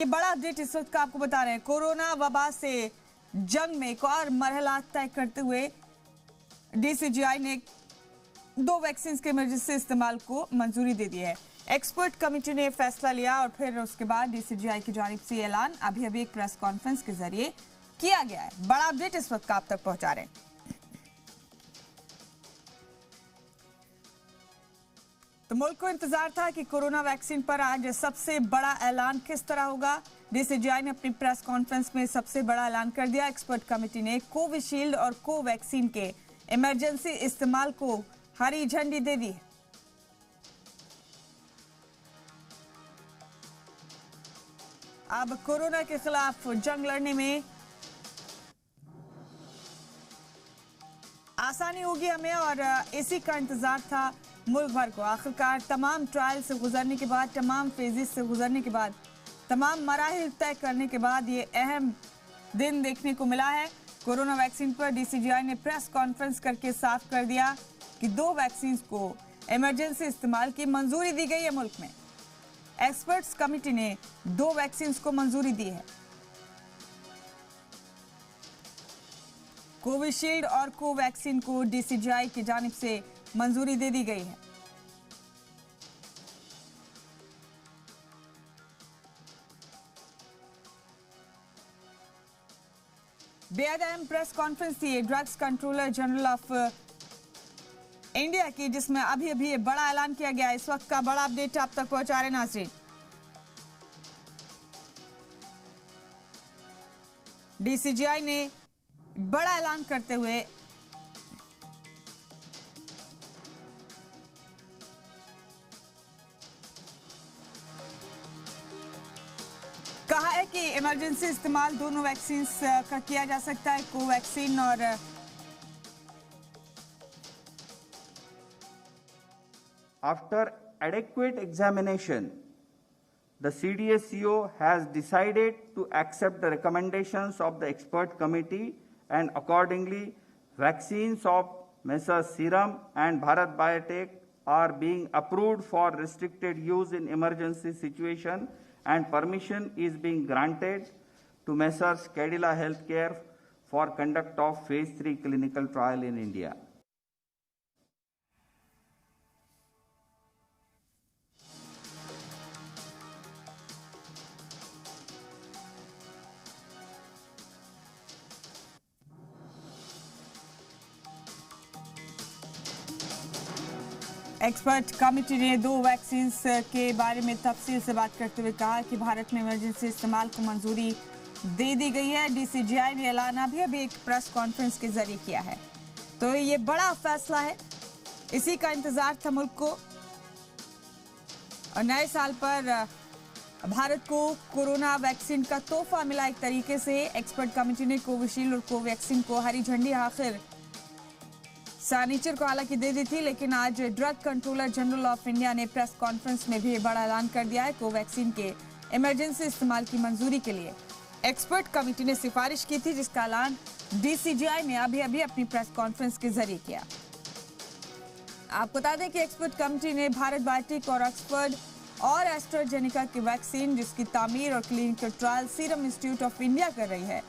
ये बड़ा अपडेट इस वक्त का आपको बता रहे हैं। कोरोना वबा से जंग में एक और मरहला तय करते हुए डीसीजीआई ने 2 वैक्सीन के इमरजेंसी इस्तेमाल को मंजूरी दे दी है। एक्सपर्ट कमेटी ने फैसला लिया और फिर उसके बाद डीसीजीआई की जानिब से ऐलान अभी एक प्रेस कॉन्फ्रेंस के जरिए किया गया है। बड़ा अपडेट इस वक्त आप तक पहुंचा रहे हैं। तो मुल्क को इंतजार था कि कोरोना वैक्सीन पर आज सबसे बड़ा ऐलान किस तरह होगा। डीसीजीआई ने अपनी प्रेस कॉन्फ्रेंस में सबसे बड़ा ऐलान कर दिया। एक्सपर्ट कमेटी ने कोविशील्ड और कोवैक्सीन के इमरजेंसी इस्तेमाल को हरी झंडी दे दी। अब कोरोना के खिलाफ जंग लड़ने में आसानी होगी हमें और इसी का इंतजार था मुल्क भर को। आखिरकार तमाम ट्रायल से गुजरने के बाद, तमाम फेजेस से गुजरने के बाद, तमाम मराहिल तय करने के बाद ये अहम दिन देखने को मिला है। कोरोना वैक्सीन पर डीसीजीआई ने प्रेस कॉन्फ्रेंस करके साफ कर दिया कि 2 वैक्सीन को इमरजेंसी इस्तेमाल की मंजूरी दी गई है। मुल्क में एक्सपर्ट्स कमेटी ने 2 वैक्सीन को मंजूरी दी है। कोविशील्ड और कोवैक्सीन को डीसीजीआई की जानिब से मंजूरी दे दी गई है। बेहद अहम प्रेस कॉन्फ्रेंस थी drugs controller general of India की, जिसमें अभी बड़ा ऐलान किया गया। इस वक्त का बड़ा अपडेट आप तक पहुंचा रहे नाज़रीन। डीसीजीआई ने बड़ा ऐलान करते हुए कहा है कि इमरजेंसी इस्तेमाल दोनों वैक्सीन का किया जा सकता है, कोवैक्सीन और After adequate examination, the CDSCO has decided to accept the recommendations of the expert committee, and accordingly, vaccines of Messrs Serum and Bharat Biotech are being approved for restricted use in emergency situation, and permission is being granted to Messrs Cadila Healthcare for conduct of phase 3 clinical trial in India. Expert committee ने 2 vaccine के बारे में तफसील से बात करते हुए कहा कि भारत में इमरजेंसी इस्तेमाल को मंजूरी दे दी गई है। डीसीजीआई ने ऐलान अभी एक प्रेस कॉन्फ्रेंस के जरिए किया है। तो ये बड़ा फैसला है, इसी का इंतजार था मुल्क को। और नए साल पर भारत को कोरोना वैक्सीन का तोहफा मिला एक तरीके से। एक्सपर्ट कमेटी ने कोविशील्ड और कोवैक्सीन को हरी झंडी आखिर सनीचर को हालांकि दे दी थी, लेकिन आज drug controller general of India ने प्रेस कॉन्फ्रेंस में भी बड़ा ऐलान कर दिया है। कोवैक्सीन के इमरजेंसी इस्तेमाल की मंजूरी के लिए एक्सपर्ट कमेटी ने सिफारिश की थी, जिसका ऐलान डीसीजीआई ने अभी अपनी प्रेस कॉन्फ्रेंस के जरिए किया। आपको बता दें कि एक्सपर्ट कमेटी ने भारत बायोटेक और ऑक्सफोर्ड और एस्ट्राजेनेका की वैक्सीन, जिसकी तामीर और clinical trial serum institute of India कर रही है,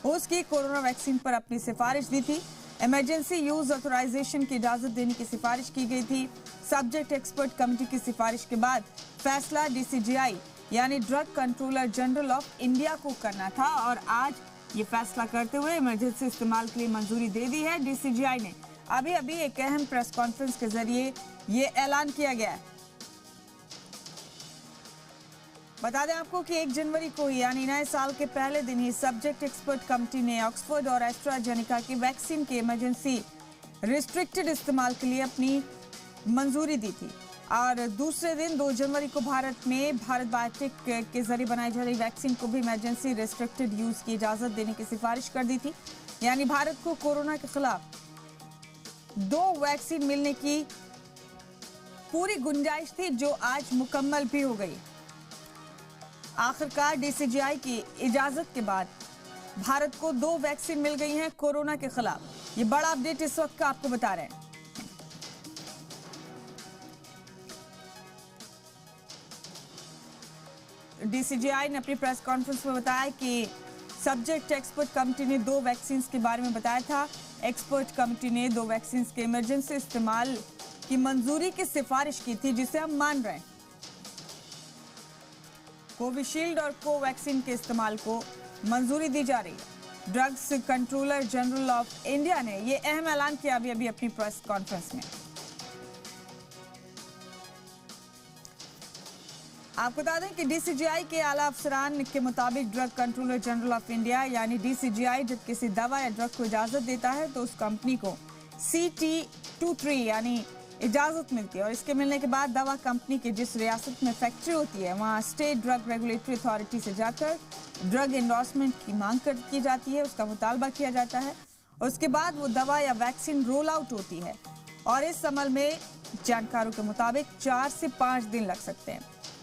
उसकी कोरोना वैक्सीन पर अपनी सिफारिश दी थी। इमरजेंसी यूज ऑथराइजेशन की इजाजत देने की सिफारिश की गई थी। सब्जेक्ट एक्सपर्ट कमेटी की सिफारिश के बाद फैसला डीसीजीआई यानी drug controller general of India को करना था और आज ये फैसला करते हुए इमरजेंसी इस्तेमाल के लिए मंजूरी दे दी है। डीसीजीआई ने अभी एक अहम प्रेस कॉन्फ्रेंस के जरिए ये ऐलान किया गया है। बता दें आपको कि 1 जनवरी को यानी नए साल के पहले दिन ही सब्जेक्ट एक्सपर्ट कमेटी ने ऑक्सफोर्ड और एस्ट्राजेनेका की वैक्सीन के इमरजेंसी रिस्ट्रिक्टेड इस्तेमाल के लिए अपनी मंजूरी दी थी। और दूसरे दिन 2 जनवरी को भारत में भारत बायोटेक के जरिए बनाई जा रही वैक्सीन को भी इमरजेंसी रिस्ट्रिक्टेड यूज की इजाजत देने की सिफारिश कर दी थी। यानी भारत को कोरोना के खिलाफ 2 वैक्सीन मिलने की पूरी गुंजाइश थी, जो आज मुकम्मल भी हो गई। आखिरकार डीसीजीआई की इजाजत के बाद भारत को 2 वैक्सीन मिल गई हैं कोरोना के खिलाफ। ये बड़ा अपडेट इस वक्त का आपको बता रहे हैं। डीसीजीआई ने अपनी प्रेस कॉन्फ्रेंस में बताया कि सब्जेक्ट एक्सपर्ट कमेटी ने 2 वैक्सीन के बारे में बताया था। एक्सपर्ट कमेटी ने 2 वैक्सीन के इमरजेंसी इस्तेमाल की मंजूरी की सिफारिश की थी, जिसे हम मान रहे हैं। कोविशील्ड और कोवैक्सीन के इस्तेमाल को मंजूरी दी जा रही है। Drugs controller general of India ने यह अहम ऐलान किया अभी अपनी प्रेस कॉन्फ्रेंस में। आपको बता दें कि डीसीजीआई के आला अफसरान के मुताबिक drug controller general of India यानी डीसीजीआई जब किसी दवा या ड्रग को इजाजत देता है तो उस कंपनी को CT23 यानी इजाजत मिलती है और इसके मिलने के बाद दवा कंपनी की जिस रियासत में फैक्ट्री होती है वहां स्टेट ड्रग रेगुलेटरी अथॉरिटी से जाकर ड्रग एंडोर्समेंट की मांग की जाती है, उसका मुतालबा किया जाता है। उसके बाद वो दवा या वैक्सीन रोल आउट होती है और इस अमल में जानकारों के मुताबिक 4 से 5 दिन लग सकते हैं।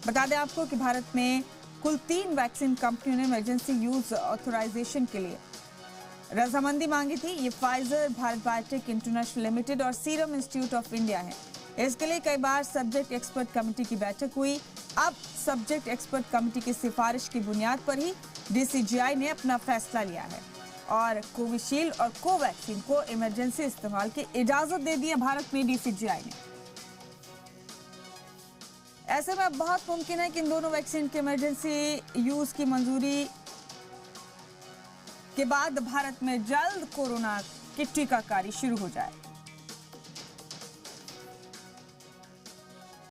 बता दें आपको कि भारत में कुल 3 वैक्सीन कंपनियों ने इमरजेंसी यूज ऑथराइजेशन के लिए रजामंदी मांगी थी। ये Pfizer, Bharat biotech international limited और सीरम इंस्टीट्यूट ऑफ इंडिया है। इसके लिए कई बार सब्जेक्ट एक्सपर्ट कमेटी की बैठक हुई। अब सब्जेक्ट एक्सपर्ट कमेटी की सिफारिश की बुनियाद पर ही डीसीजीआई ने अपना फैसला लिया है और कोविशील्ड और कोवैक्सीन को इमरजेंसी इस्तेमाल की इजाजत दे दी है भारत में डीसीजीआई ने। ऐसे में अब बहुत मुमकिन है कि इन दोनों वैक्सीन के इमरजेंसी यूज की मंजूरी के बाद भारत में जल्द कोरोना की टीकाकारी शुरू हो जाए।